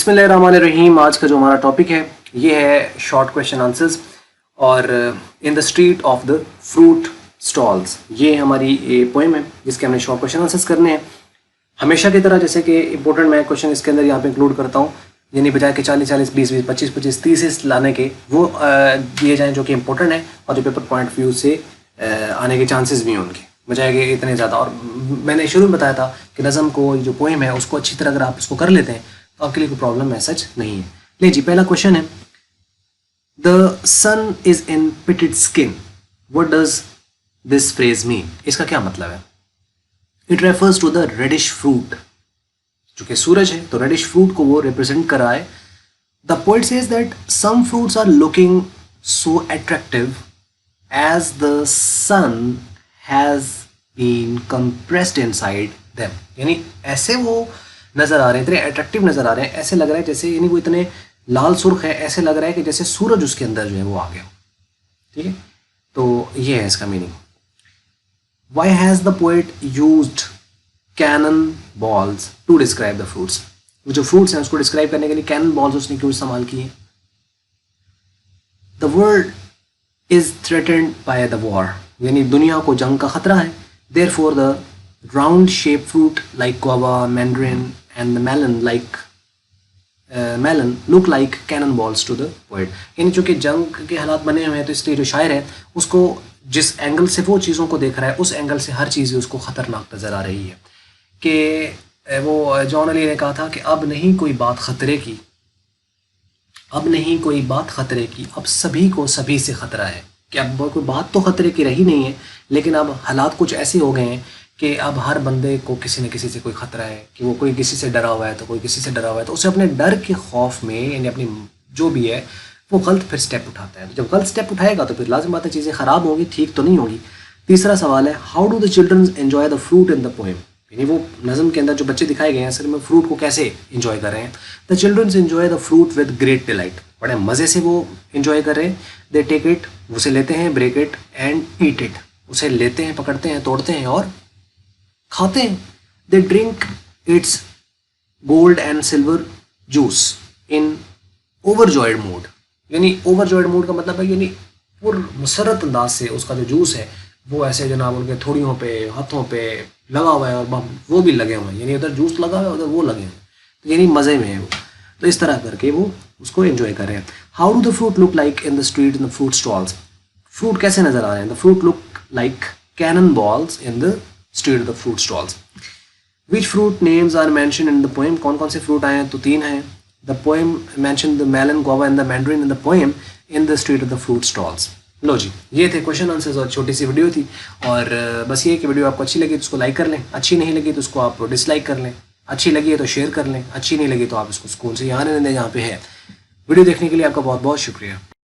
बिस्मिल्लाहिर्रहमानिर्रहीम। आज का जो हमारा टॉपिक है ये है शॉर्ट क्वेश्चन आंसर्स और इन the street of the fruit stalls. ये हमारी पोएम है जिसके हमने शॉर्ट क्वेश्चन आंसर्स करने हैं। हमेशा की तरह जैसे कि इंपॉर्टेंट मैं क्वेश्चन इसके अंदर यहाँ पे इंक्लूड करता हूँ, यानी बजाय के 40-40, 20-20, 25-25, 30 लाने के वो दिए जाएँ जो कि इंपॉर्टेंट है और जो पेपर पॉइंट व्यू से आने के चांसेस भी हैं उनके, बजाय के इतने ज़्यादा। और मैंने शुरू में बताया था कि नज़म को जो पोएम है उसको अच्छी तरह अगर आप उसको कर लेते हैं तो आपके लिए कोई प्रॉब्लम ऐसा नहीं है। ले जी, पहला क्वेश्चन है, the sun is in pitted skin, what does this phrase mean? इसका क्या मतलब है? It refers to the reddish fruit, चूंकि सूरज है तो रेडिश फ्रूट को वो रिप्रेजेंट कर रहा है। The poet says that some fruits are looking so attractive as the sun has been compressed inside them, यानी ऐसे वो नजर आ रहे हैं, इतने अट्रैक्टिव नजर आ रहे हैं, ऐसे लग रहा है जैसे, यानी वो इतने लाल सुर्ख है, ऐसे लग रहा है कि जैसे सूरज उसके अंदर जो है वो आ गया। ठीक है, तो ये है इसका meaning. Why has the poet used cannon balls to describe the fruits? वो जो fruits हैं उसको describe करने के लिए cannon balls उसने क्यों इस्तेमाल किए? The world is threatened by the war, यानी दुनिया को जंग का खतरा है। Therefore the round shaped fruit like guava, mandarin and the melon look like cannonballs to the poet, यानी चूंकि जंग के हालात बने हुए हैं तो इसलिए जो शायर है उसको जिस एंगल से वो चीज़ों को देख रहा है उस एंगल से हर चीज़ उसको ख़तरनाक नज़र आ रही है। कि वो जॉन अली ने कहा था कि अब नहीं कोई बात ख़तरे की, अब नहीं कोई बात ख़तरे की, अब सभी को सभी से ख़तरा है। कि अब कोई बात तो ख़तरे की रही नहीं है, लेकिन अब हालात कुछ ऐसे हो गए हैं कि अब हर बंदे को किसी न किसी से कोई ख़तरा है, कि वो कोई किसी से डरा हुआ है तो कोई किसी से डरा हुआ है, तो उसे अपने डर के खौफ में, यानी अपनी जो भी है वो गलत फिर स्टेप उठाता है। जब गलत स्टेप उठाएगा तो फिर लाजिम बात है चीज़ें ख़राब होंगी, ठीक तो नहीं होगी। तीसरा सवाल है, how do the children enjoy the fruit in the poem, यानी वो नज़म के अंदर जो बच्चे दिखाए गए हैं असल में फ्रूट को कैसे इंजॉय कर रहे हैं। The children enjoy the fruit with great delight, बड़े मज़े से वो इंजॉय कर रहे हैं। दे टेक इट, उसे लेते हैं, break it and eat it, उसे लेते हैं, पकड़ते हैं, तोड़ते हैं और खाते हैं। They drink it's gold and silver juice in overjoyed mood, यानी ओवरजॉयड मूड का मतलब है यानी पुर मुसरत अंदाज से उसका जो जूस है वो ऐसे जनाब उनके थोड़ियों पे, हाथों पे लगा हुआ है और वो भी लगे हुए हैं, यानी उधर जूस लगा हुआ है उधर वो लगे हैं, तो यानी मज़े में है वो। तो इस तरह करके वो उसको एंजॉय कर रहे हैं। How do the fruit look like in the street in the fruit stalls, fruit कैसे नज़र आ रहे हैं? The fruit look like cannon balls in the street of the fruit stalls. Which fruit names are mention in the poem, कौन कौन से fruit आए हैं? तो 3 हैं। The poem mentioned the melon, guava and the mandarin in the poem in the street of the fruit stalls. लो जी, ये थे question answers और छोटी सी वीडियो थी। और बस ये कि वीडियो आपको अच्छी लगी तो उसको लाइक कर लें, अच्छी नहीं लगी तो उसको आप डिसलाइक कर लें, अच्छी लगी है तो शेयर कर लें, अच्छी नहीं लगी तो आप इसको स्कूल से यहाँ रहने दें जहाँ पे है। वीडियो देखने के लिए आपका बहुत बहुत शुक्रिया।